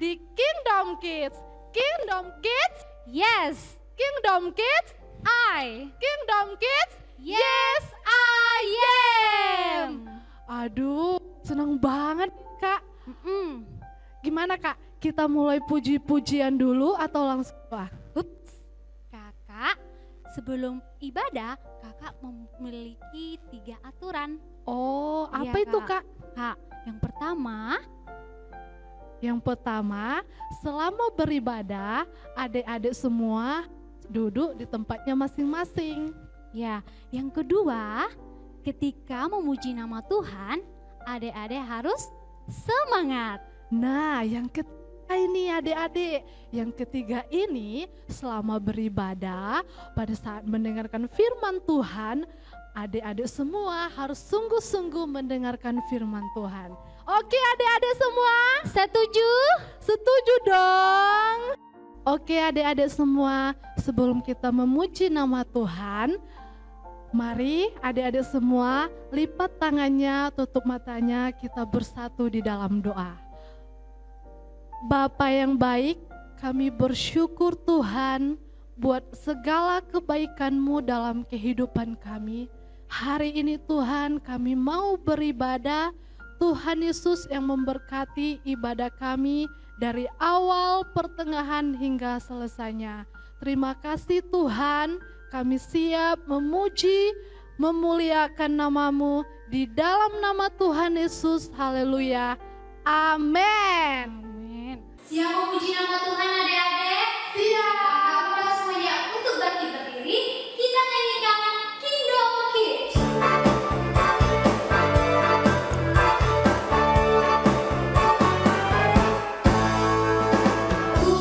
di Kingdom Kids. Kingdom Kids, Yes, Kingdom Kids, I. Kingdom Kids, Yes, I am. Aduh, senang banget Kak. Mm-mm. Gimana Kak, kita mulai puji-pujian dulu atau langsung apa? Ups, kakak, sebelum ibadah, kakak memiliki 3 aturan. Oh, Iya, apa itu Kak. Kak? Kak, yang pertama, Yang pertama, selama beribadah, adik-adik semua duduk di tempatnya masing-masing. ya, yang kedua, ketika memuji nama Tuhan, adik-adik harus semangat. Nah, yang ketiga ini adik-adik, yang ketiga ini selama beribadah, pada saat mendengarkan firman Tuhan, adik-adik semua harus sungguh-sungguh mendengarkan firman Tuhan. Oke adik-adik semua? Setuju? Setuju dong. Oke adik-adik semua, sebelum kita memuji nama Tuhan, mari adik-adik semua lipat tangannya, tutup matanya, kita bersatu di dalam doa. Bapa yang baik, kami bersyukur Tuhan buat segala kebaikan-Mu dalam kehidupan kami. Hari ini Tuhan kami mau beribadah, Tuhan Yesus yang memberkati ibadah kami dari awal, pertengahan hingga selesainya. Terima kasih Tuhan, kami siap memuji, memuliakan nama-Mu di dalam nama Tuhan Yesus. Haleluya. Amin. Amin. Siap memuji nama Tuhan adik-adik? Siap. Kamu udah semuanya untuk bangkit berdiri, kita nyanyikan Kingdom Kids. Aku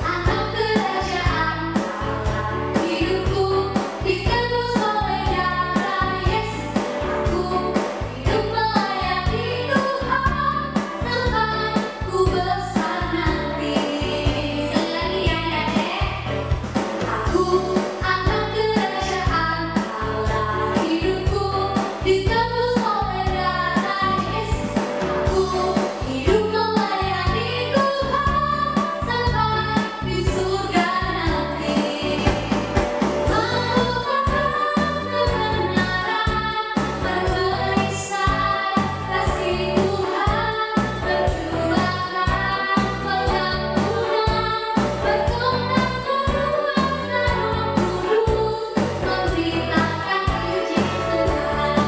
anak kerajaan Allah, hidupku ditebus oleh darah Yesus. Aku hidup melayani Tuhan sampai ku besar nanti. Sekali lagi ya adik-adik. Aku anak kerajaan Allah, hidupku ditebus oleh darah Yesus. Aku hidup melayani Tuhan sampai di surga nanti. Melakukan kebenaran, berperisai kasih Tuhan, berjuangkan pengampunan, bertobat berdoa secara kudus, memberitakan Injil Tuhan.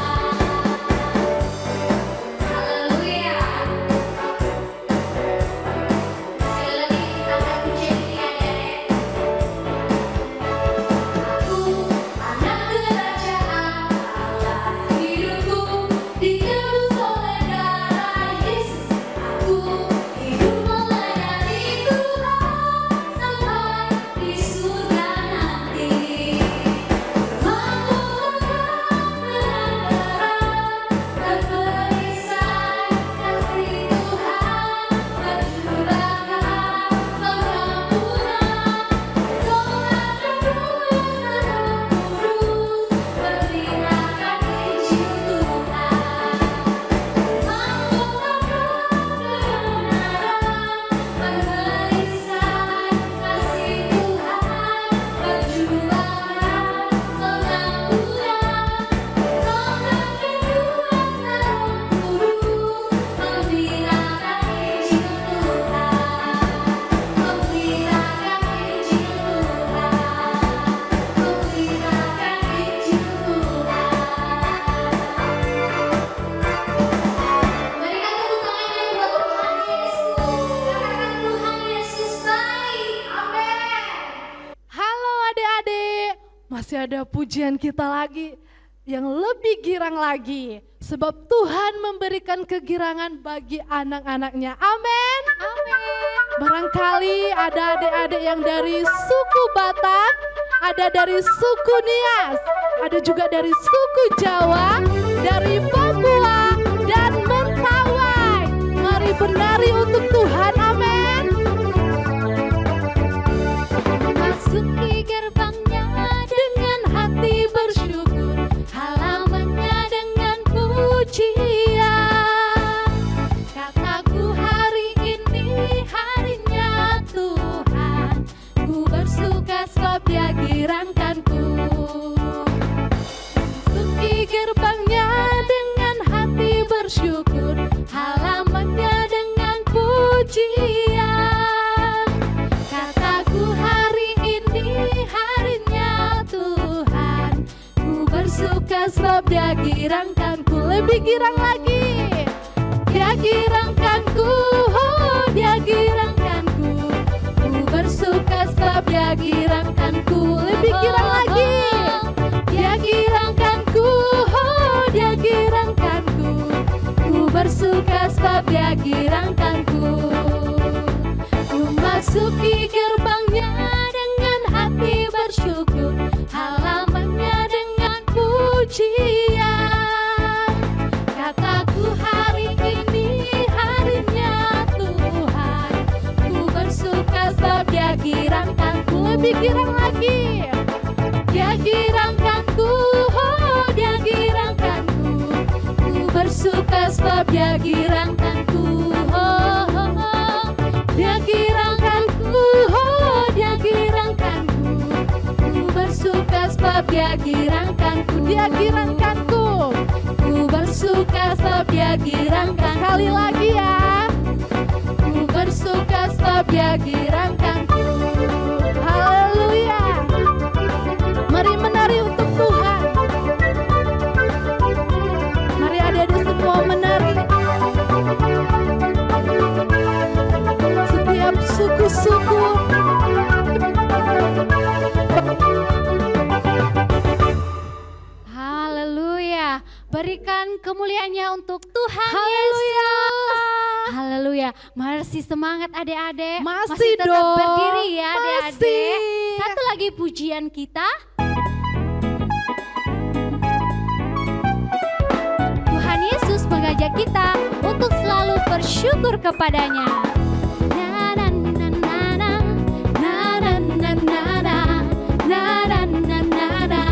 Haleluya. Sekali lagi kita angkat pujian ini adik-adik. Aku anak kerajaan Allah, hidupku ditebus oleh darah Yesus. Aku hidup melayani Tuhan sampai di surga nanti. Melakukan kebenaran, berperisai kasih Tuhan, berjuangkan pengampunan, bertobat berdoa secara kudus, memberitakan Injil Tuhan. Melakukan kebenaran, berperisai kasih Tuhan, berjuangkan pengampunan, bertobat berdoa secara kudus, memberitakan Injil Tuhan. Memberitakan Injil Tuhan. Memberitakan Injil Tuhan. Berikan tepuk tangannya buat Tuhan Yesus. Katakan Tuhan Yesus baik. Amin. Halo adik-adik, masih ada pujian kita lagi yang lebih girang lagi. Sebab Tuhan memberikan kegirangan bagi anak-anaknya. Amin. Barangkali ada adik-adik yang dari suku Batak, ada dari suku Nias, ada juga dari suku Jawa, dari Papua dan Mentawai. Mari bernari untuk Tuhan. Amin. Masuki gerbangnya dengan hati bersyukur, halamannya dengan pujian. Kataku hari ini hari sebab Dia girangkanku. Lebih girang lagi. Dia girangkanku, oh Dia girangkanku. Ku bersuka sebab Dia girangkanku. Lebih girang lagi. Dia girangkanku, oh Dia girangkanku. Ku bersuka sebab Dia girangkanku. Ku masuki gerbangnya dengan hati bersyukur, halamannya dengan pujian. Kataku hari ini harinya Tuhan. Ku bersuka sebab Dia girangkanku. Lebih girang lagi. Dia girangkanku, oh Dia girangkanku. Ku bersuka sebab Dia girangkanku, oh, oh, oh. Dia girangkanku, oh Dia girangkanku. Ku bersuka sebab Dia girangkanku. Dia girangkanku. Ku bersuka sebab Dia girangkan. Sekali lagi ya. Ku bersuka sebab Dia girangkanku. Haleluya. Mari menari untuk Tuhan. Mari adik-adik semua menari. Setiap suku-suku Haleluya. Berikan kemuliaannya untuk Tuhan Haleluya. Yesus. Haleluya. Masih semangat adik-adik. Masih tetap dong. berdiri ya adik-adik. Masih. Satu lagi pujian kita. Tuhan Yesus mengajak kita untuk selalu bersyukur kepadanya. Na na na na na, na na na na na, na na na na na.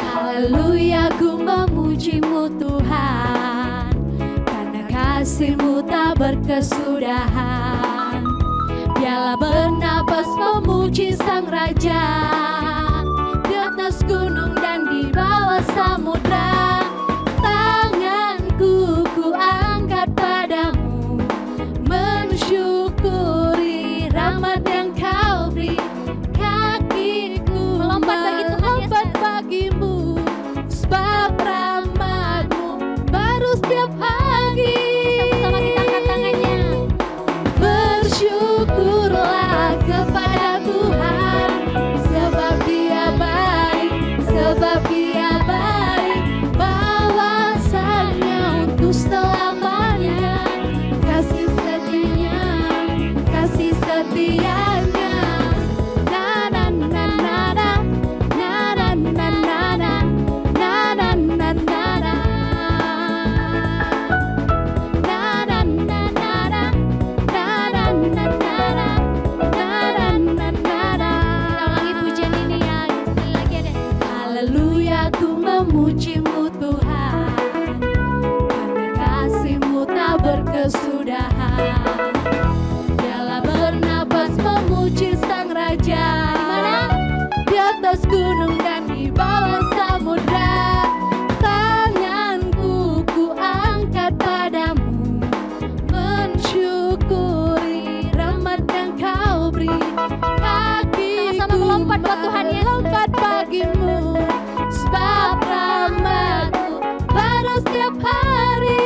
Haleluya, ku memuji-Mu Tuhan, karena kasih-Mu tak berkesudahan. Biarlah bernapas memuji Sang Raja, di atas gunung dan di bawah samudra. Tanganku ku angkat padamu, mensyukuri rahmat yang Kau beri. Kakiku melompat bagimu, sebab rahmat-Mu baru setiap pagi. Sama-sama kita angkat tangannya. Bersyukurlah kepada Tuhan, sebab Dia baik, sebab Dia baik. Bahwasanya untuk selamanya, kasih setianya, kasih setianya. Na na na na na, na na na na na, na na na na na. Na na na na na, na na na na na, na na na na. Kita ulangi pujian ini ya. Sekali lagi ada. Haleluya, ku memuji-Mu Tuhan, karena kasih-Mu tak berkesudahan. Biarlah bernapas memuji Sang Raja, di mana? Di atas gunung dan di bawah samudra. Tanganku ku angkat padamu, mensyukuri rahmat yang Kau beri. Kakiku Sama-sama melompat buat Tuhan Yesus. melompat bagimu, sebab rahmat-Mu baru setiap hari.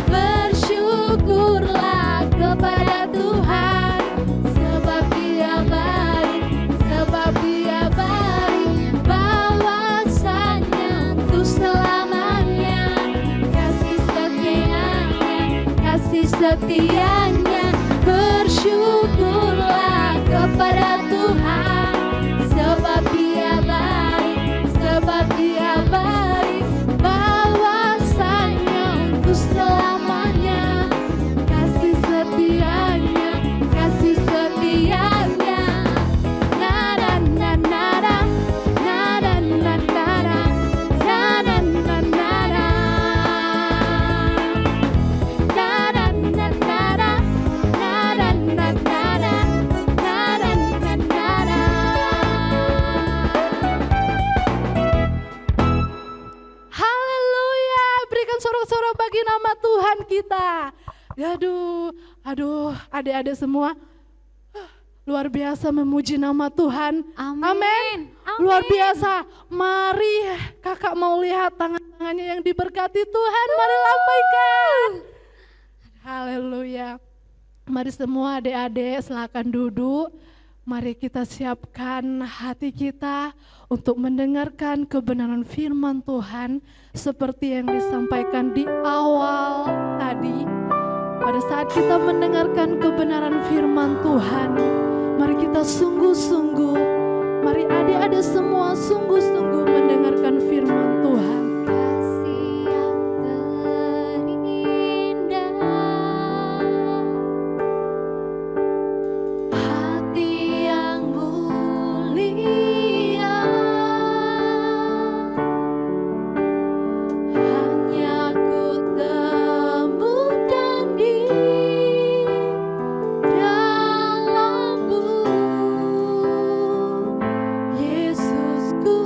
Bersyukurlah kepada Tuhan, sebab Dia baik, sebab Dia baik. Bahwasanya untuk selamanya, kasih setianya, kasih setianya. Bersyukurlah kepada Tuhan, sebab Dia baik, sebab Dia baik. Bahwasanya untuk selamanya, kasih setianya, kasih setianya. Na na na na na, na na na na na, na na na na na. Na na na na na, na na na na na, na na na na na. kita. Aduh, adik-adik semua luar biasa memuji nama Tuhan. Amin. Luar biasa. Mari kakak mau lihat tangan-tangannya yang diberkati Tuhan. Mari lambaikan. Haleluya. Mari semua adik-adik silakan duduk. Mari kita siapkan hati kita untuk mendengarkan kebenaran firman Tuhan seperti yang disampaikan di awal tadi. Pada saat kita mendengarkan kebenaran firman Tuhan, mari kita sungguh-sungguh, mari adik-adik semua sungguh-sungguh mendengarkan firman Tuhan. Kasih yang terindah, Hati yang mulia, hanya ku temukan di dalam-Mu, Yesusku.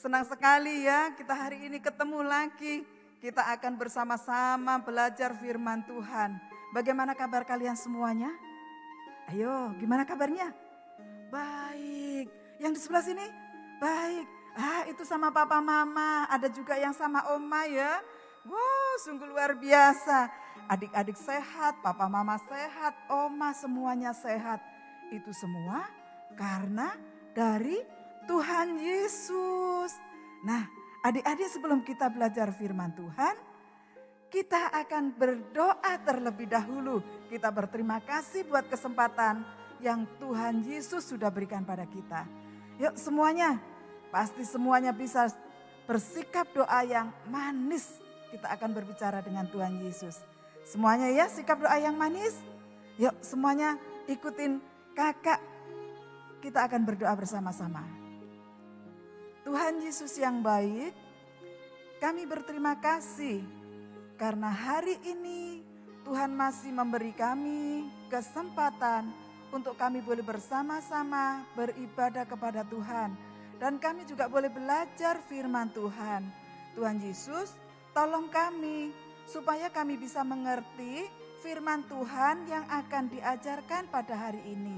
Senang sekali ya kita hari ini ketemu lagi. Kita akan bersama-sama belajar firman Tuhan. Bagaimana kabar kalian semuanya? Ayo, gimana kabarnya? Baik. Yang di sebelah sini? Baik. Itu sama papa mama. Ada juga yang sama oma ya. Wow, sungguh luar biasa. Adik-adik sehat, papa mama sehat, oma semuanya sehat. Itu semua karena dari Tuhan Yesus. Nah, adik-adik sebelum kita belajar firman Tuhan, kita akan berdoa terlebih dahulu. Kita berterima kasih buat kesempatan yang Tuhan Yesus sudah berikan pada kita. Yuk semuanya, pasti semuanya bisa bersikap doa yang manis. Kita akan berbicara dengan Tuhan Yesus. Semuanya ya sikap doa yang manis. Yuk semuanya ikutin kakak. Kita akan berdoa bersama-sama. Tuhan Yesus yang baik, kami berterima kasih karena hari ini Tuhan masih memberi kami kesempatan untuk kami boleh bersama-sama beribadah kepada Tuhan. Dan kami juga boleh belajar firman Tuhan. Tuhan Yesus, tolong kami supaya kami bisa mengerti firman Tuhan yang akan diajarkan pada hari ini.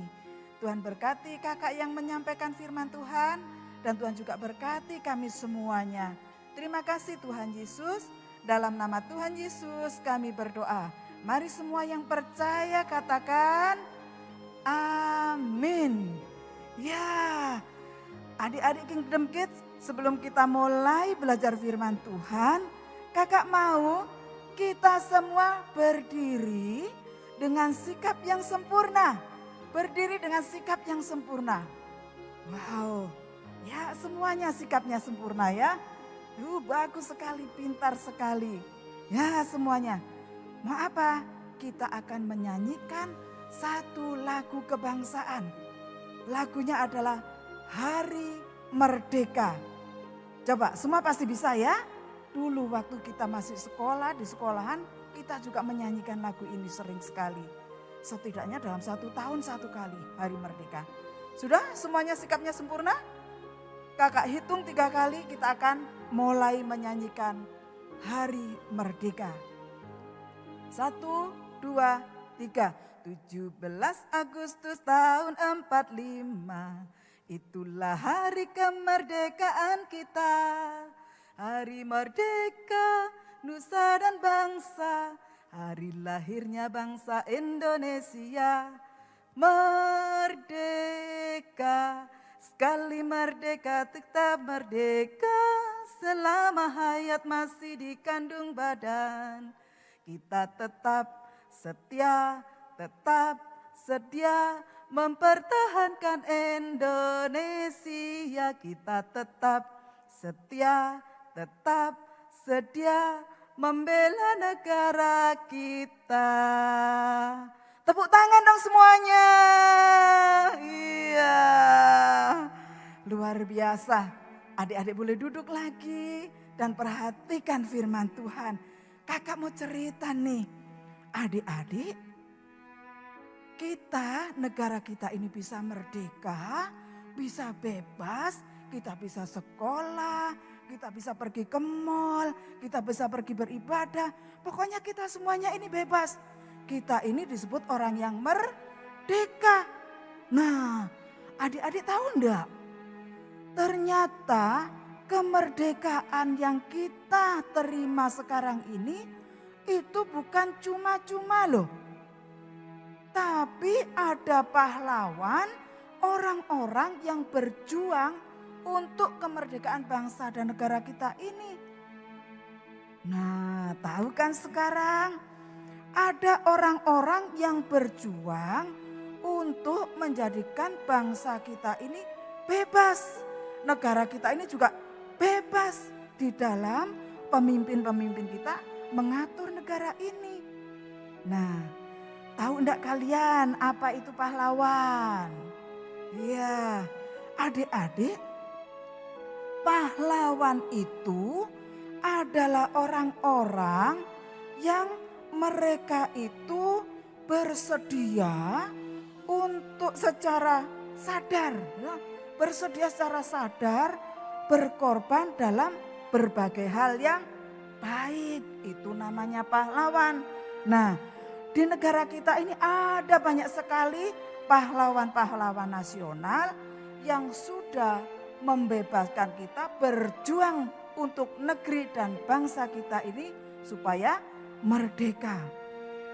Tuhan berkati kakak yang menyampaikan firman Tuhan. Dan Tuhan juga berkati kami semuanya. Terima kasih Tuhan Yesus. Dalam nama Tuhan Yesus kami berdoa. Mari semua yang percaya katakan amin. Ya, adik-adik Kingdom Kids, sebelum kita mulai belajar firman Tuhan, kakak mau kita semua berdiri dengan sikap yang sempurna. Berdiri dengan sikap yang sempurna. Wow. Ya semuanya sikapnya sempurna ya. Bagus sekali, pintar sekali. Ya semuanya. Mau apa? Kita akan menyanyikan satu lagu kebangsaan. Lagunya adalah Hari Merdeka. Coba semua pasti bisa ya. Dulu waktu kita masih sekolah, di sekolahan kita juga menyanyikan lagu ini sering sekali. Setidaknya dalam 1 tahun 1 kali Hari Merdeka. Sudah semuanya sikapnya sempurna? Kakak hitung 3 kali kita akan mulai menyanyikan Hari Merdeka. 1, 2, 3. 17 Agustus tahun 45. Itulah hari kemerdekaan kita. Hari merdeka, nusa dan bangsa. Hari lahirnya bangsa Indonesia. Merdeka. Sekali merdeka tetap merdeka, selama hayat masih dikandung badan. Kita tetap setia mempertahankan Indonesia. Kita tetap setia membela negara kita. Tepuk tangan dong semuanya. Iya. Luar biasa. Adik-adik boleh duduk lagi dan perhatikan firman Tuhan. Kakak mau cerita nih. Adik-adik, negara kita ini bisa merdeka, bisa bebas, kita bisa sekolah, kita bisa pergi ke mall, kita bisa pergi beribadah. Pokoknya kita semuanya ini bebas. Kita ini disebut orang yang merdeka. Nah, adik-adik tahu enggak? Ternyata kemerdekaan yang kita terima sekarang ini itu bukan cuma-cuma loh. Tapi ada pahlawan, orang-orang yang berjuang untuk kemerdekaan bangsa dan negara kita ini. Nah, tahu kan sekarang ada orang-orang yang berjuang untuk menjadikan bangsa kita ini bebas. Negara kita ini juga bebas di dalam pemimpin-pemimpin kita mengatur negara ini. Nah, tahu enggak kalian apa itu pahlawan? Iya, adik-adik, pahlawan itu adalah orang-orang yang mereka itu bersedia untuk secara sadar, bersedia secara sadar berkorban dalam berbagai hal yang baik. Itu namanya pahlawan. Nah, di negara kita ini ada banyak sekali pahlawan-pahlawan nasional yang sudah membebaskan kita berjuang untuk negeri dan bangsa kita ini supaya merdeka.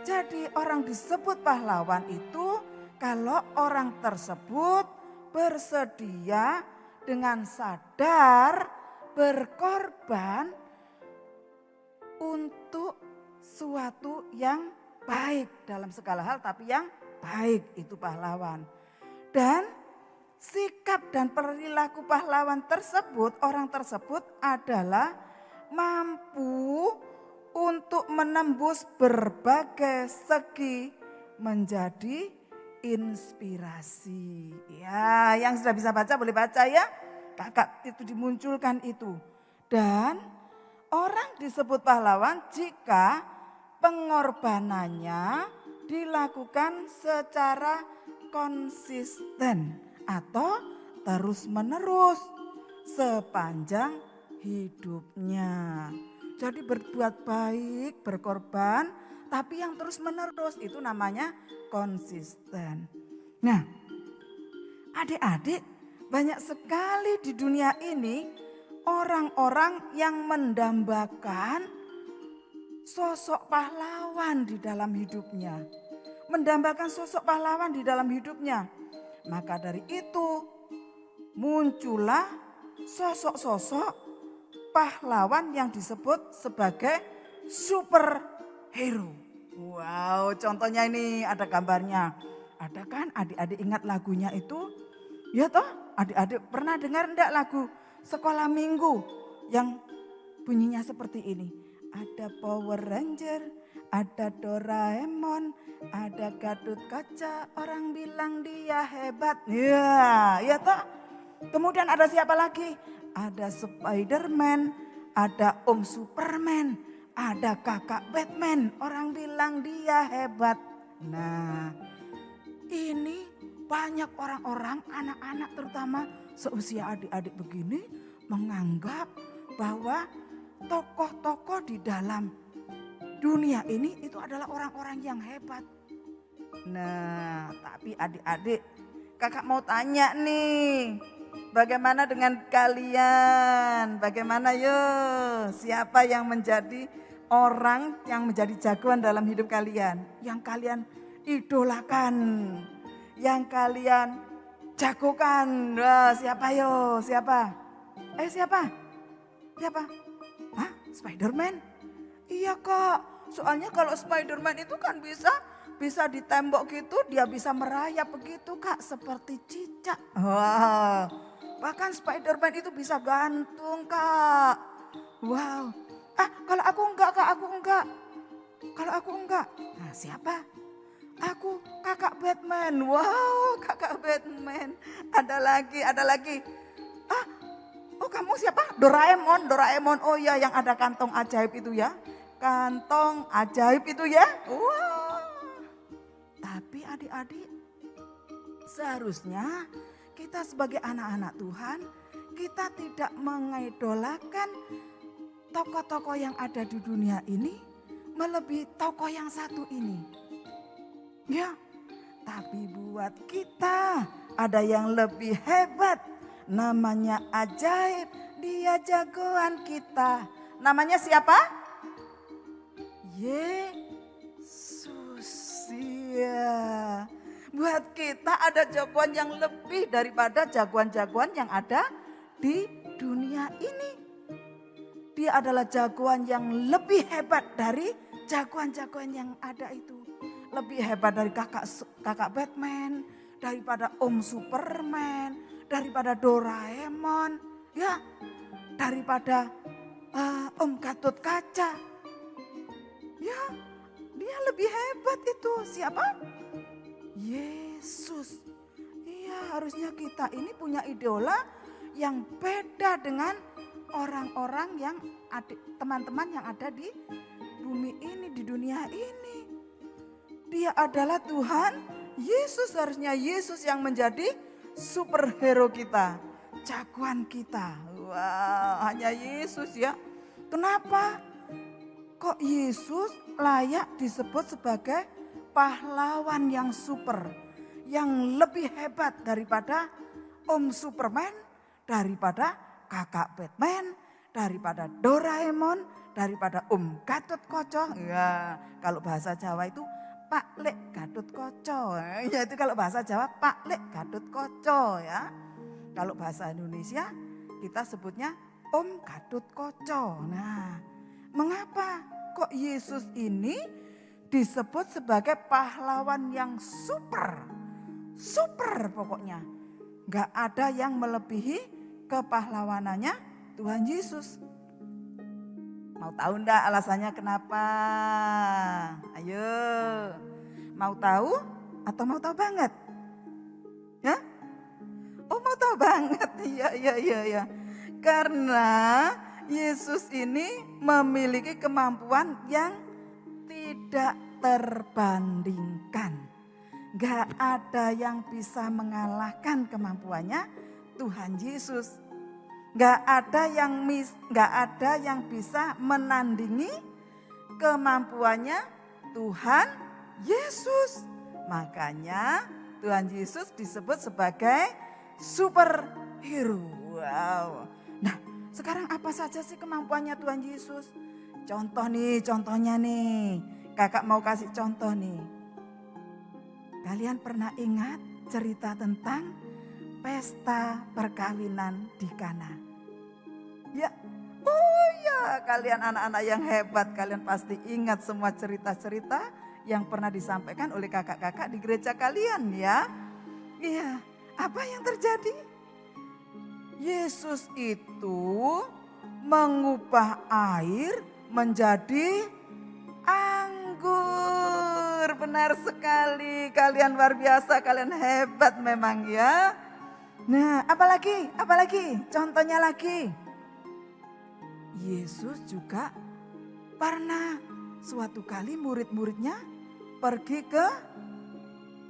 Jadi orang disebut pahlawan itu kalau orang tersebut bersedia dengan sadar berkorban untuk suatu yang baik dalam segala hal, tapi yang baik itu pahlawan. Dan sikap dan perilaku pahlawan tersebut, orang tersebut adalah mampu untuk menembus berbagai segi menjadi inspirasi. Ya, yang sudah bisa baca boleh baca ya. Kakak itu dimunculkan itu. Dan orang disebut pahlawan jika pengorbanannya dilakukan secara konsisten atau terus-menerus sepanjang hidupnya. Jadi berbuat baik, berkorban, tapi yang terus-menerus itu namanya konsisten. Nah, adik-adik, banyak sekali di dunia ini orang-orang yang mendambakan sosok pahlawan di dalam hidupnya. Mendambakan sosok pahlawan di dalam hidupnya. Maka dari itu muncullah sosok-sosok pahlawan yang disebut sebagai superhero. Wow, contohnya ini ada gambarnya. Ada kan adik-adik ingat lagunya itu? Ya toh, adik-adik pernah dengar enggak lagu Sekolah Minggu yang bunyinya seperti ini? Ada Power Ranger, ada Doraemon, ada Gatut Kaca, orang bilang dia hebat. Ya toh. Kemudian ada siapa lagi? Ada Spider-Man, ada Om Superman, ada Kakak Batman, orang bilang dia hebat. Nah, ini banyak orang-orang, anak-anak terutama seusia adik-adik begini menganggap bahwa tokoh-tokoh di dalam dunia ini itu adalah orang-orang yang hebat. Nah, tapi adik-adik, kakak mau tanya nih, bagaimana dengan kalian? Bagaimana yuk? Siapa yang menjadi orang yang menjadi jagoan dalam hidup kalian? Yang kalian idolakan, yang kalian jagokan. Wah, siapa yo? Siapa? Siapa? Siapa? Hah? Spider-Man? Iya kak, soalnya kalau Spider-Man itu kan bisa di tembok gitu, dia bisa merayap begitu kak, seperti cicak. Wow, bahkan Spider-Man itu bisa gantung kak. Wow, kalau aku enggak kak, aku enggak. Kalau aku enggak, nah siapa? Aku kakak Batman. Wow, kakak Batman. Ada lagi. Oh kamu siapa? Doraemon. Oh ya, yang ada kantong ajaib itu ya. Kantong ajaib itu ya. Wow. Tapi adik-adik, seharusnya kita sebagai anak-anak Tuhan, kita tidak mengidolakan tokoh-tokoh yang ada di dunia ini melebihi tokoh yang satu ini. Ya, tapi buat kita ada yang lebih hebat. Namanya ajaib, dia jagoan kita. Namanya siapa? Yesus. Ya. Buat kita ada jagoan yang lebih daripada jagoan-jagoan yang ada di dunia ini. Dia adalah jagoan yang lebih hebat dari jagoan-jagoan yang ada itu. Lebih hebat dari kakak Batman, daripada Om Superman, daripada Doraemon, ya, daripada Om Gatut Kaca. Ya, dia lebih hebat itu. Siapa? Yesus. Iya, harusnya kita ini punya idola yang beda dengan orang-orang yang teman-teman yang ada di bumi ini, di dunia ini. Dia adalah Tuhan Yesus, harusnya Yesus yang menjadi superhero kita, jagoan kita. Wah, hanya Yesus ya. Kenapa? Kok Yesus layak disebut sebagai pahlawan yang super, yang lebih hebat daripada Om Superman, daripada Kakak Batman, daripada Doraemon, daripada Om Gatot Koco. Ya, kalau bahasa Jawa itu Pak Lek Gatot Koco. Ya itu kalau bahasa Jawa Pak Lek Gatot Koco ya. Kalau bahasa Indonesia kita sebutnya Om Gatot Koco. Nah, mengapa kok Yesus ini disebut sebagai pahlawan yang super? Super pokoknya. Gak ada yang melebihi kepahlawanannya Tuhan Yesus. Mau tahu enggak alasannya kenapa? Ayo. Mau tahu atau mau tahu banget? Ya? Oh mau tahu banget. Iya. Karena Yesus ini memiliki kemampuan yang tidak terbandingkan. Gak ada yang bisa mengalahkan kemampuannya Tuhan Yesus. Gak ada yang bisa menandingi kemampuannya Tuhan Yesus. Makanya Tuhan Yesus disebut sebagai superhero. Wow. Nah, sekarang apa saja sih kemampuannya Tuhan Yesus? Contohnya nih. Kakak mau kasih contoh nih. Kalian pernah ingat cerita tentang pesta perkawinan di Kana? Ya, oh ya, kalian anak-anak yang hebat, kalian pasti ingat semua cerita-cerita yang pernah disampaikan oleh kakak-kakak di gereja kalian ya. Iya, apa yang terjadi? Yesus itu mengubah air menjadi anggur. Benar sekali, kalian luar biasa, kalian hebat memang ya. Nah, apalagi? Contohnya lagi. Yesus juga pernah suatu kali murid-muridnya pergi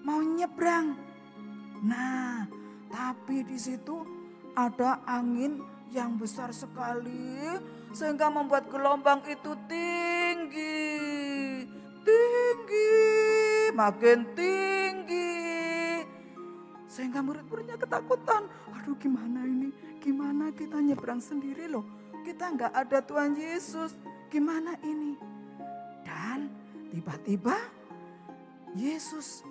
mau nyebrang. Nah, tapi di situ ada angin yang besar sekali sehingga membuat gelombang itu tinggi, makin tinggi. Sehingga murid-muridnya ketakutan. Aduh gimana ini? Gimana kita nyebrang sendiri loh? Kita nggak ada Tuhan Yesus. Gimana ini? Dan tiba-tiba Yesus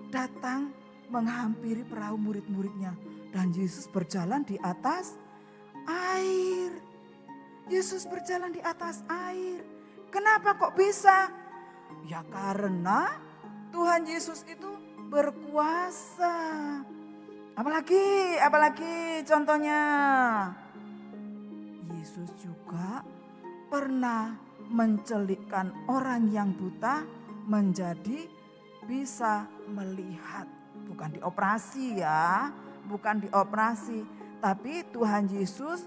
datang menghampiri perahu murid-muridnya. Dan Yesus berjalan di atas air. Yesus berjalan di atas air. Kenapa kok bisa? Ya karena Tuhan Yesus itu berkuasa. Apalagi contohnya. Yesus juga pernah mencelikkan orang yang buta menjadi bisa melihat. Bukan dioperasi ya, bukan dioperasi. Tapi Tuhan Yesus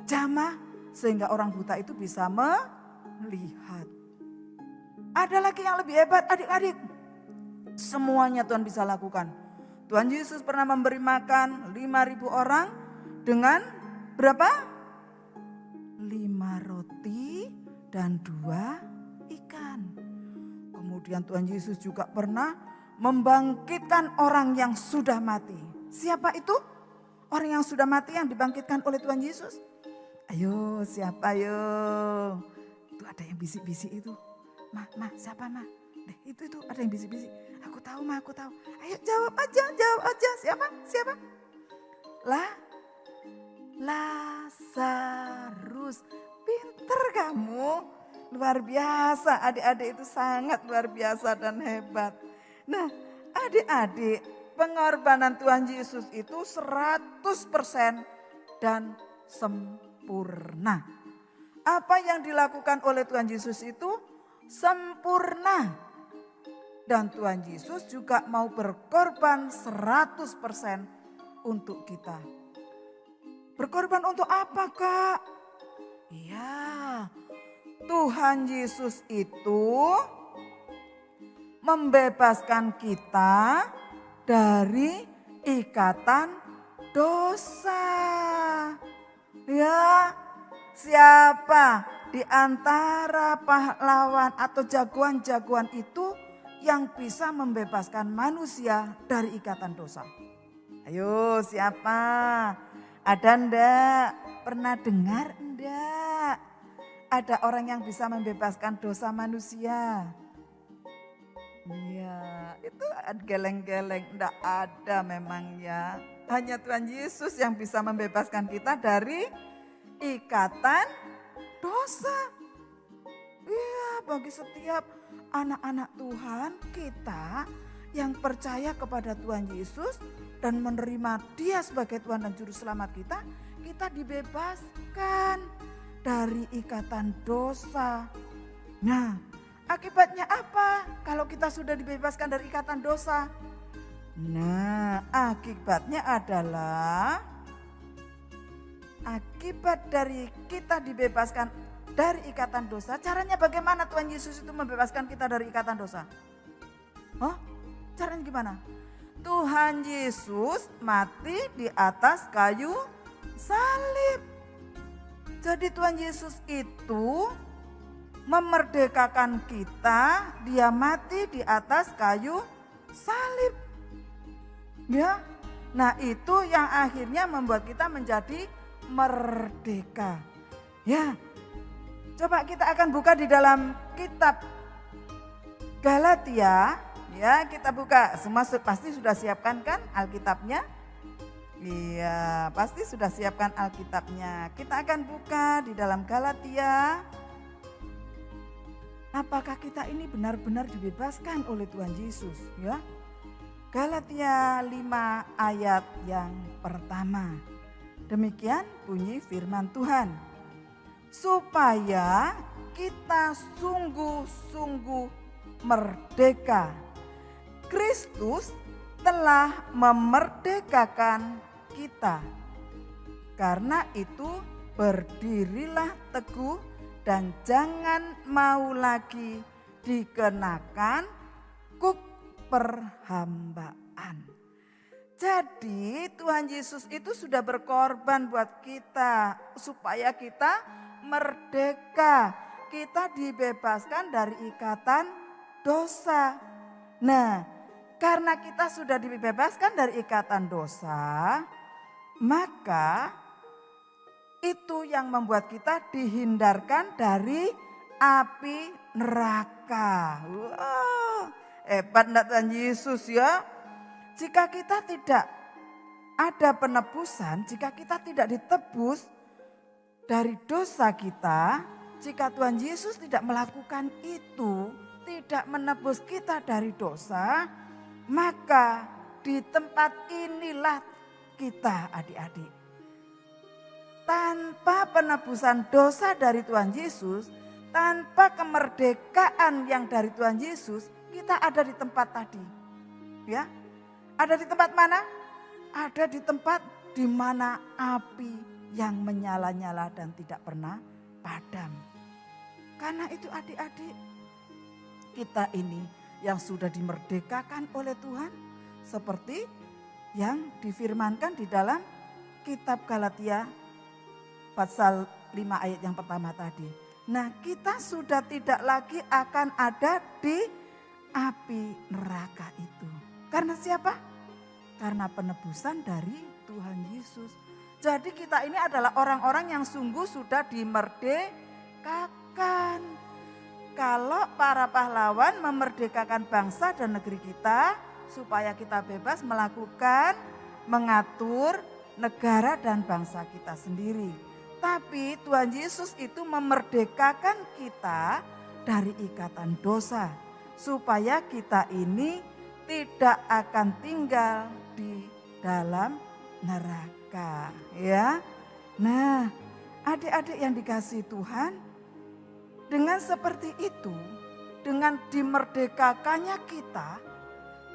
jamah sehingga orang buta itu bisa melihat. Ada lagi yang lebih hebat adik-adik. Semuanya Tuhan bisa lakukan. Tuhan Yesus pernah memberi makan 5.000 orang dengan berapa? 5 roti dan 2 ikan. Kemudian Tuhan Yesus juga pernah membangkitkan orang yang sudah mati. Siapa itu? Orang yang sudah mati yang dibangkitkan oleh Tuhan Yesus. Ayo siapa ayo? Itu ada yang bisik-bisik itu. Ma, siapa ma? Itu ada yang bisik-bisik. Aku tahu ma, aku tahu. Ayo jawab aja. Siapa? Lazarus. Pinter kamu. Luar biasa, adik-adik itu sangat luar biasa dan hebat. Nah, adik-adik, pengorbanan Tuhan Yesus itu 100% dan sempurna. Apa yang dilakukan oleh Tuhan Yesus itu sempurna. Dan Tuhan Yesus juga mau berkorban 100% untuk kita. Berkorban untuk apa, Kak? Iya, Tuhan Yesus itu membebaskan kita dari ikatan dosa. Ya, siapa di antara pahlawan atau jagoan-jagoan itu yang bisa membebaskan manusia dari ikatan dosa? Ayo, siapa? Ada ndak? Pernah dengar ndak? Ada orang yang bisa membebaskan dosa manusia? Iya, itu geleng-geleng, ndak ada memang ya. Hanya Tuhan Yesus yang bisa membebaskan kita dari ikatan dosa. Iya, bagi setiap anak-anak Tuhan, kita yang percaya kepada Tuhan Yesus dan menerima Dia sebagai Tuhan dan Juru Selamat kita, kita dibebaskan dari ikatan dosa. Nah, akibatnya apa kalau kita sudah dibebaskan dari ikatan dosa? Nah, akibatnya adalah akibat dari kita dibebaskan dari ikatan dosa. Caranya bagaimana Tuhan Yesus itu membebaskan kita dari ikatan dosa? Oh, caranya gimana? Tuhan Yesus mati di atas kayu salib. Jadi Tuhan Yesus itu memerdekakan kita, Dia mati di atas kayu salib. Ya, nah itu yang akhirnya membuat kita menjadi merdeka. Ya, coba kita akan buka di dalam kitab Galatia. Ya, kita buka. Semua pasti sudah siapkan kan Alkitabnya? Iya, pasti sudah siapkan Alkitabnya. Kita akan buka di dalam Galatia. Apakah kita ini benar-benar dibebaskan oleh Tuhan Yesus? Ya, Galatia 5 ayat yang pertama. Demikian bunyi firman Tuhan. Supaya kita sungguh-sungguh merdeka. Kristus telah memerdekakan kita. Karena itu berdirilah teguh dan jangan mau lagi dikenakan kuk perhambaan. Jadi Tuhan Yesus itu sudah berkorban buat kita supaya kita merdeka. Kita dibebaskan dari ikatan dosa. Nah, karena kita sudah dibebaskan dari ikatan dosa, maka itu yang membuat kita dihindarkan dari api neraka. Wow, hebat enggak Tuhan Yesus ya. Jika kita tidak ada penebusan, jika kita tidak ditebus dari dosa kita, jika Tuhan Yesus tidak melakukan itu, tidak menebus kita dari dosa, maka di tempat inilah kita adik-adik. Tanpa penebusan dosa dari Tuhan Yesus, tanpa kemerdekaan yang dari Tuhan Yesus, kita ada di tempat tadi. Ya, ada di tempat mana? Ada di tempat di mana api yang menyala-nyala dan tidak pernah padam. Karena itu adik-adik, kita ini yang sudah dimerdekakan oleh Tuhan seperti yang difirmankan di dalam kitab Galatia pasal 5 ayat yang pertama tadi. Nah, kita sudah tidak lagi akan ada di api neraka itu. Karena siapa? Karena penebusan dari Tuhan Yesus. Jadi kita ini adalah orang-orang yang sungguh sudah dimerdekakan. Kalau para pahlawan memerdekakan bangsa dan negeri kita supaya kita bebas melakukan, mengatur negara dan bangsa kita sendiri. Tapi Tuhan Yesus itu memerdekakan kita dari ikatan dosa supaya kita ini tidak akan tinggal di dalam neraka, ya. Nah, adik-adik yang dikasihi Tuhan, dengan seperti itu, dengan dimerdekakannya kita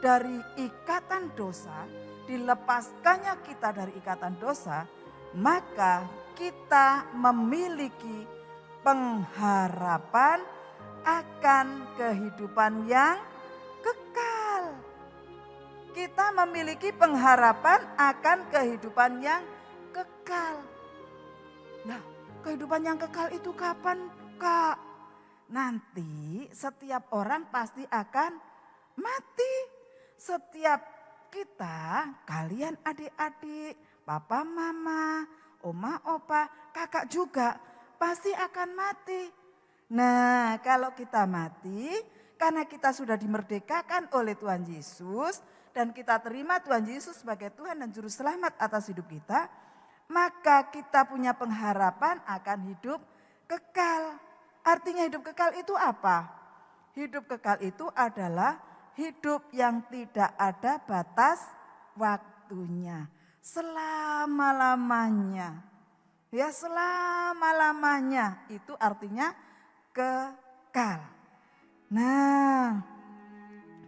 dari ikatan dosa, dilepaskannya kita dari ikatan dosa, maka kita memiliki pengharapan akan kehidupan yang kekal. kita memiliki pengharapan akan kehidupan yang kekal. Nah, kehidupan yang kekal itu kapan, Kak? Nanti setiap orang pasti akan mati. Setiap kita, kalian adik-adik, papa mama, oma opa, kakak juga pasti akan mati. Nah, kalau kita mati, karena kita sudah dimerdekakan oleh Tuhan Yesus dan kita terima Tuhan Yesus sebagai Tuhan dan Juru Selamat atas hidup kita, maka kita punya pengharapan akan hidup kekal. Artinya hidup kekal itu apa? Hidup kekal itu adalah hidup yang tidak ada batas waktunya. Selama-lamanya. Ya, selama-lamanya itu artinya kekal. Nah,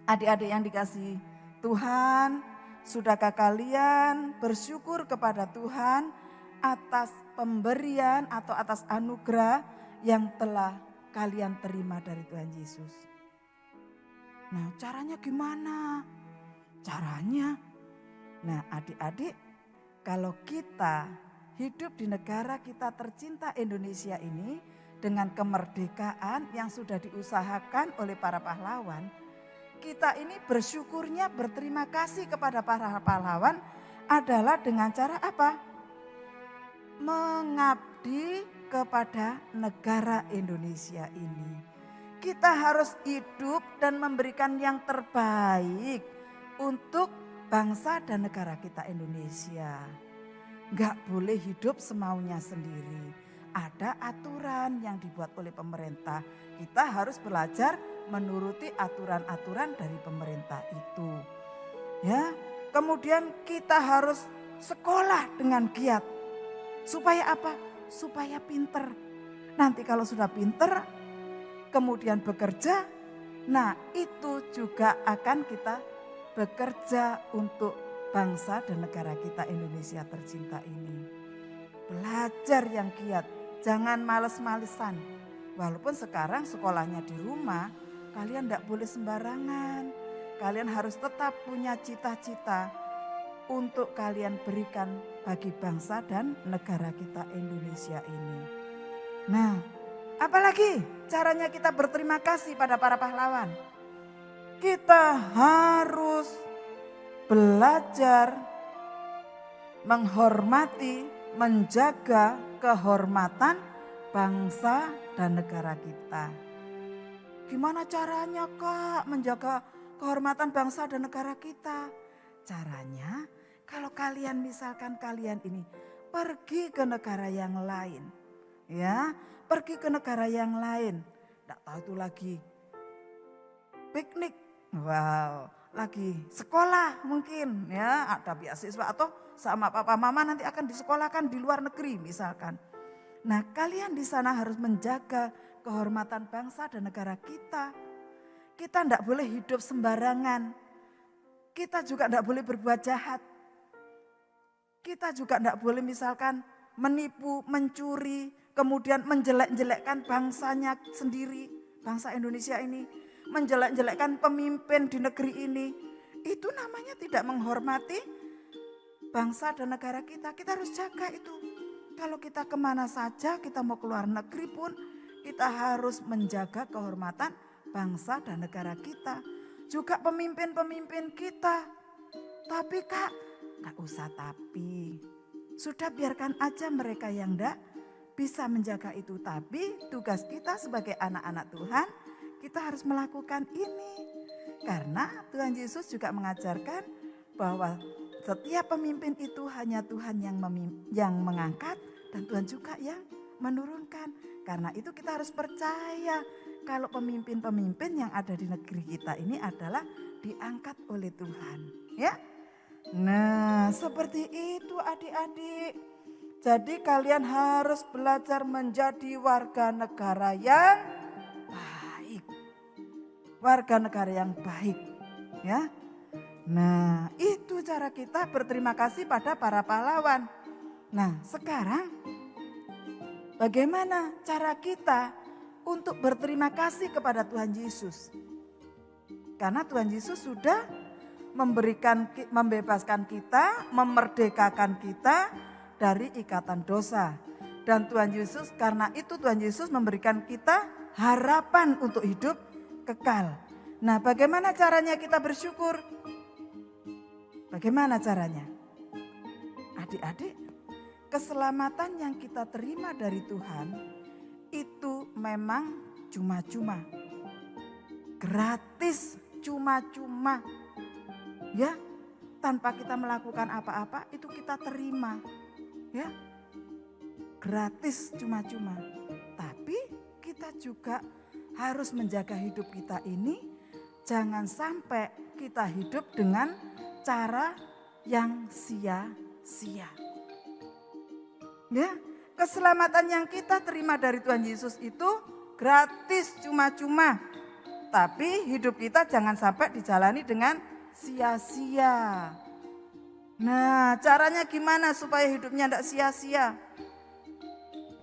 adik-adik yang dikasihi Tuhan, sudahkah kalian bersyukur kepada Tuhan atas pemberian atau atas anugerah yang telah kalian terima dari Tuhan Yesus? Nah, caranya gimana? Caranya, nah adik-adik, kalau kita hidup di negara kita tercinta Indonesia ini dengan kemerdekaan yang sudah diusahakan oleh para pahlawan, kita ini bersyukurnya berterima kasih kepada para pahlawan adalah dengan cara apa? Mengabdi kepada negara Indonesia ini. Kita harus hidup dan memberikan yang terbaik untuk bangsa dan negara kita Indonesia. Enggak boleh hidup semaunya sendiri. Ada aturan yang dibuat oleh pemerintah. Kita harus belajar menuruti aturan-aturan dari pemerintah itu. Ya, kemudian kita harus sekolah dengan giat. Supaya apa? Supaya pinter. Nanti kalau sudah pinter, kemudian bekerja, nah itu juga akan kita bekerja untuk bangsa dan negara kita Indonesia tercinta ini. Belajar yang giat, jangan males-malesan. Walaupun sekarang sekolahnya di rumah, kalian tidak boleh sembarangan. Kalian harus tetap punya cita-cita untuk kalian berikan bagi bangsa dan negara kita Indonesia ini. Nah, apalagi caranya kita berterima kasih pada para pahlawan. Kita harus belajar menghormati, menjaga kehormatan bangsa dan negara kita. Gimana caranya, Kak, menjaga kehormatan bangsa dan negara kita? Caranya, kalau kalian misalkan kalian ini pergi ke negara yang lain, ya, pergi ke negara yang lain, tidak tahu itu lagi piknik, wow, lagi sekolah mungkin, ya, ada beasiswa atau sama papa mama nanti akan disekolahkan di luar negeri misalkan. Nah, kalian di sana harus menjaga kehormatan bangsa dan negara kita. Kita tidak boleh hidup sembarangan. Kita juga tidak boleh berbuat jahat. Kita juga tidak boleh misalkan menipu, mencuri, kemudian menjelek-jelekkan bangsanya sendiri, bangsa Indonesia ini. Menjelek-jelekkan pemimpin di negeri ini. Itu namanya tidak menghormati bangsa dan negara kita. Kita harus jaga itu. Kalau kita kemana saja, kita mau keluar negeri pun, kita harus menjaga kehormatan bangsa dan negara kita. Juga pemimpin-pemimpin kita. Tapi Kak, gak usah tapi. Sudah biarkan aja mereka yang enggak bisa menjaga itu. Tapi tugas kita sebagai anak-anak Tuhan, kita harus melakukan ini. Karena Tuhan Yesus juga mengajarkan bahwa setiap pemimpin itu hanya Tuhan yang mengangkat dan Tuhan juga yang menurunkan. Karena itu kita harus percaya kalau pemimpin-pemimpin yang ada di negeri kita ini adalah diangkat oleh Tuhan. Ya. Nah, seperti itu adik-adik. Jadi kalian harus belajar menjadi warga negara yang baik. Warga negara yang baik. Ya. Nah, itu cara kita berterima kasih pada para pahlawan. Nah, sekarang bagaimana cara kita untuk berterima kasih kepada Tuhan Yesus? Karena Tuhan Yesus sudah membebaskan kita, memerdekakan kita dari ikatan dosa. Dan Tuhan Yesus, karena itu Tuhan Yesus memberikan kita harapan untuk hidup kekal. Nah, bagaimana caranya kita bersyukur? Bagaimana caranya? Adik-adik, keselamatan yang kita terima dari Tuhan itu memang cuma-cuma. Gratis, cuma-cuma. Ya, tanpa kita melakukan apa-apa itu kita terima. Ya, gratis, cuma-cuma. Tapi kita juga harus menjaga hidup kita ini, jangan sampai kita hidup dengan cara yang sia-sia. Ya, keselamatan yang kita terima dari Tuhan Yesus itu gratis, cuma-cuma. Tapi hidup kita jangan sampai dijalani dengan sia-sia. Nah, caranya gimana supaya hidupnya tidak sia-sia?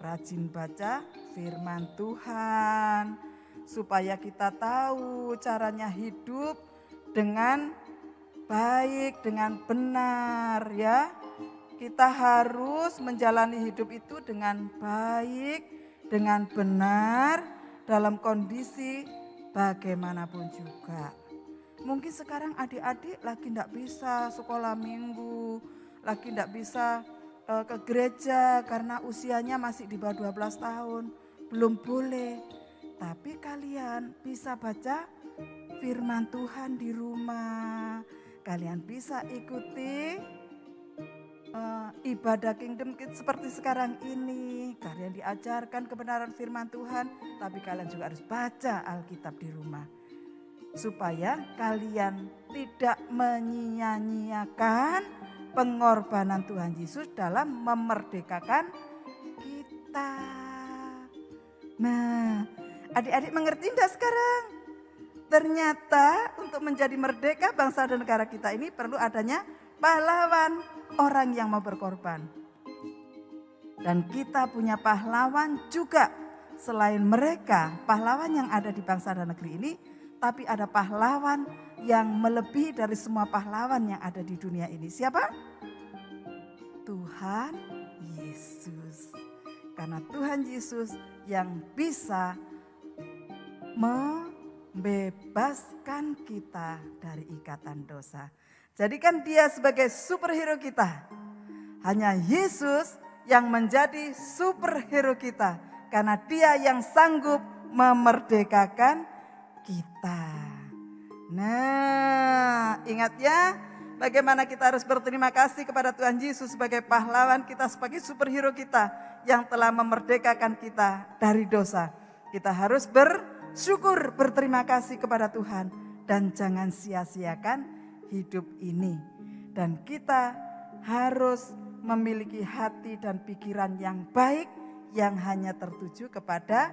Rajin baca firman Tuhan, supaya kita tahu caranya hidup dengan baik, dengan benar ya. Kita harus menjalani hidup itu dengan baik, dengan benar, dalam kondisi bagaimanapun juga. Mungkin sekarang adik-adik lagi tidak bisa sekolah minggu, lagi tidak bisa ke gereja karena usianya masih di bawah 12 tahun, belum boleh. Tapi kalian bisa baca firman Tuhan di rumah. Kalian bisa ikuti ibadah Kingdom Kids seperti sekarang ini. Kalian diajarkan kebenaran firman Tuhan, tapi kalian juga harus baca Alkitab di rumah. Supaya kalian tidak menyia-nyiakan pengorbanan Tuhan Yesus dalam memerdekakan kita. Nah, adik-adik mengerti enggak sekarang? Ternyata untuk menjadi merdeka bangsa dan negara kita ini perlu adanya pahlawan, orang yang mau berkorban. Dan kita punya pahlawan juga. Selain mereka, pahlawan yang ada di bangsa dan negeri ini, tapi ada pahlawan yang melebihi dari semua pahlawan yang ada di dunia ini. Siapa? Tuhan Yesus. Karena Tuhan Yesus yang bisa membebaskan kita dari ikatan dosa. Jadikan dia sebagai superhero kita. Hanya Yesus yang menjadi superhero kita. Karena dia yang sanggup memerdekakan kita. Nah, ingat ya, bagaimana kita harus berterima kasih kepada Tuhan Yesus sebagai pahlawan kita, sebagai superhero kita yang telah memerdekakan kita dari dosa. Kita harus bersyukur, berterima kasih kepada Tuhan dan jangan sia-siakan hidup ini. Dan kita harus memiliki hati dan pikiran yang baik yang hanya tertuju kepada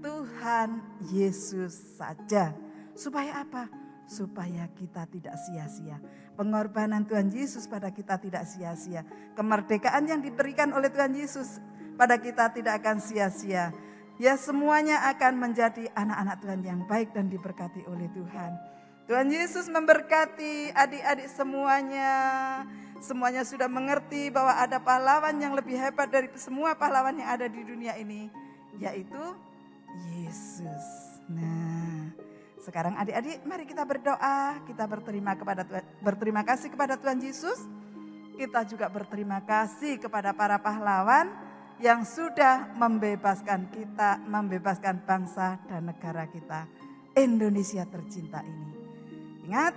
Tuhan Yesus saja. Supaya apa? Supaya kita tidak sia-sia. Pengorbanan Tuhan Yesus pada kita tidak sia-sia. Kemerdekaan yang diberikan oleh Tuhan Yesus pada kita tidak akan sia-sia. Ya, semuanya akan menjadi anak-anak Tuhan yang baik dan diberkati oleh Tuhan. Tuhan Yesus memberkati adik-adik semuanya. Semuanya sudah mengerti bahwa ada pahlawan yang lebih hebat dari semua pahlawan yang ada di dunia ini, yaitu Yesus. Nah, sekarang adik-adik mari kita berdoa, kita berterima kasih kepada Tuhan Yesus. Kita juga berterima kasih kepada para pahlawan yang sudah membebaskan kita, membebaskan bangsa dan negara kita, Indonesia tercinta ini. Ingat,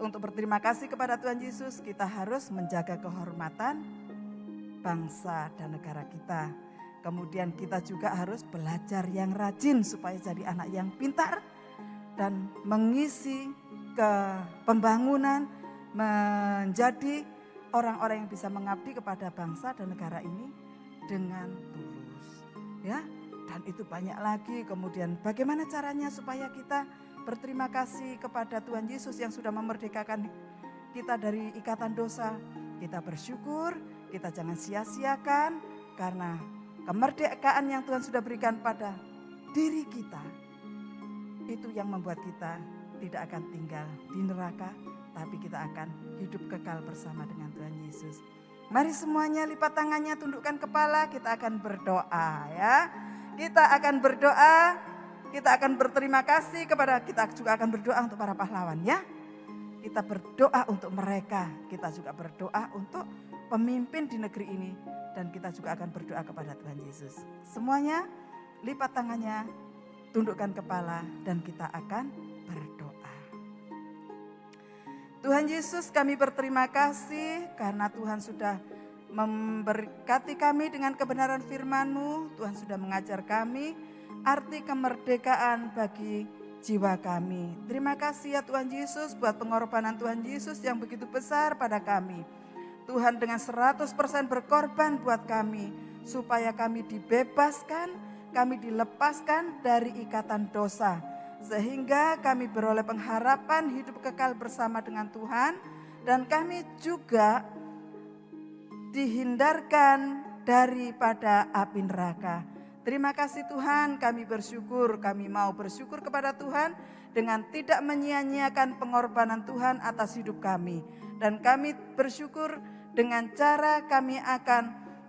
untuk berterima kasih kepada Tuhan Yesus, kita harus menjaga kehormatan bangsa dan negara kita. Kemudian kita juga harus belajar yang rajin supaya jadi anak yang pintar dan mengisi ke pembangunan, menjadi orang-orang yang bisa mengabdi kepada bangsa dan negara ini dengan tulus. Ya, dan itu banyak lagi. Kemudian bagaimana caranya supaya kita berterima kasih kepada Tuhan Yesus yang sudah memerdekakan kita dari ikatan dosa. Kita bersyukur, kita jangan sia-siakan karena kemerdekaan yang Tuhan sudah berikan pada diri kita. Itu yang membuat kita tidak akan tinggal di neraka, tapi kita akan hidup kekal bersama dengan Tuhan Yesus. Mari semuanya lipat tangannya, tundukkan kepala, kita akan berdoa ya. Kita akan berdoa, kita akan berterima kasih kita juga akan berdoa untuk para pahlawan ya. Kita berdoa untuk mereka, kita juga berdoa untuk pemimpin di negeri ini, dan kita juga akan berdoa kepada Tuhan Yesus. Semuanya lipat tangannya, tundukkan kepala, dan kita akan berdoa. Tuhan Yesus, kami berterima kasih karena Tuhan sudah memberkati kami dengan kebenaran firman-Mu. Tuhan sudah mengajar kami arti kemerdekaan bagi jiwa kami. Terima kasih ya Tuhan Yesus buat pengorbanan Tuhan Yesus yang begitu besar pada kami. Tuhan dengan 100% berkorban buat kami supaya kami dibebaskan, kami dilepaskan dari ikatan dosa. Sehingga kami beroleh pengharapan hidup kekal bersama dengan Tuhan, dan kami juga dihindarkan daripada api neraka. Terima kasih Tuhan, kami bersyukur, kami mau bersyukur kepada Tuhan dengan tidak menyia-nyiakan pengorbanan Tuhan atas hidup kami. Dan kami bersyukur dengan cara kami akan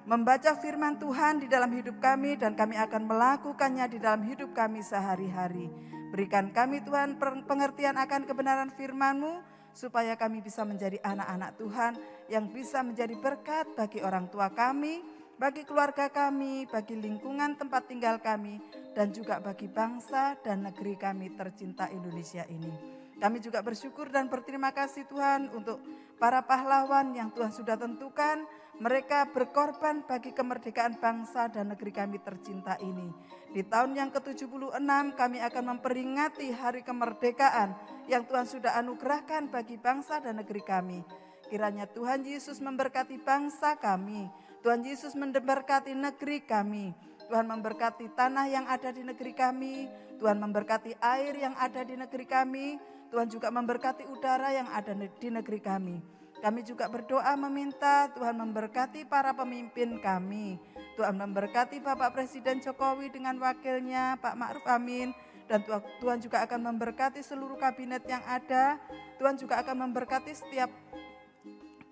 membaca firman Tuhan di dalam hidup kami, dan kami akan melakukannya di dalam hidup kami sehari-hari. Berikan kami Tuhan pengertian akan kebenaran firman-Mu, supaya kami bisa menjadi anak-anak Tuhan yang bisa menjadi berkat bagi orang tua kami, bagi keluarga kami, bagi lingkungan tempat tinggal kami, dan juga bagi bangsa dan negeri kami tercinta Indonesia ini. Kami juga bersyukur dan berterima kasih Tuhan untuk para pahlawan yang Tuhan sudah tentukan. Mereka berkorban bagi kemerdekaan bangsa dan negeri kami tercinta ini. Di tahun yang ke-76 kami akan memperingati hari kemerdekaan yang Tuhan sudah anugerahkan bagi bangsa dan negeri kami. Kiranya Tuhan Yesus memberkati bangsa kami. Tuhan Yesus memberkati negeri kami. Tuhan memberkati tanah yang ada di negeri kami. Tuhan memberkati air yang ada di negeri kami. Tuhan juga memberkati udara yang ada di negeri kami. Kami juga berdoa meminta Tuhan memberkati para pemimpin kami. Tuhan memberkati Bapak Presiden Jokowi dengan wakilnya Pak Ma'ruf Amin. Dan Tuhan juga akan memberkati seluruh kabinet yang ada. Tuhan juga akan memberkati setiap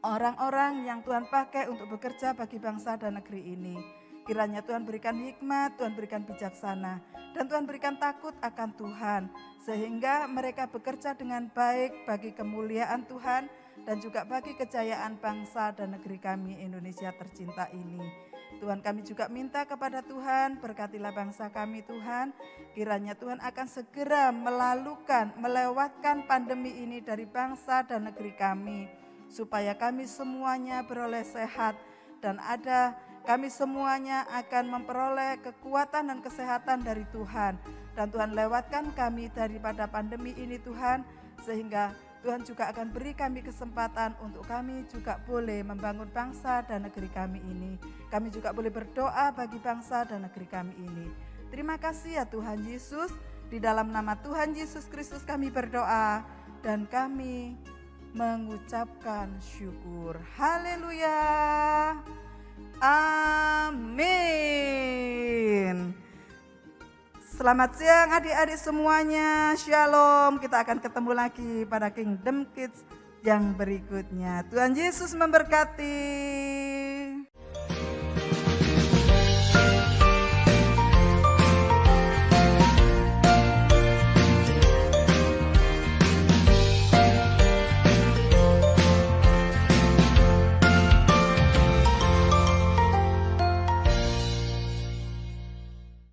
orang-orang yang Tuhan pakai untuk bekerja bagi bangsa dan negeri ini. Kiranya Tuhan berikan hikmat, Tuhan berikan bijaksana, dan Tuhan berikan takut akan Tuhan. Sehingga mereka bekerja dengan baik bagi kemuliaan Tuhan dan juga bagi kejayaan bangsa dan negeri kami Indonesia tercinta ini. Tuhan, kami juga minta kepada Tuhan, berkatilah bangsa kami Tuhan. Kiranya Tuhan akan segera melewatkan pandemi ini dari bangsa dan negeri kami, supaya kami semuanya beroleh sehat, dan kami semuanya akan memperoleh kekuatan dan kesehatan dari Tuhan. Dan Tuhan lewatkan kami daripada pandemi ini Tuhan, sehingga Tuhan juga akan beri kami kesempatan untuk kami juga boleh membangun bangsa dan negeri kami ini. Kami juga boleh berdoa bagi bangsa dan negeri kami ini. Terima kasih ya Tuhan Yesus, di dalam nama Tuhan Yesus Kristus kami berdoa dan kami mengucapkan syukur. Haleluya. Amin. Selamat siang adik-adik semuanya. Shalom. Kita akan ketemu lagi pada Kingdom Kids yang berikutnya. Tuhan Yesus memberkati.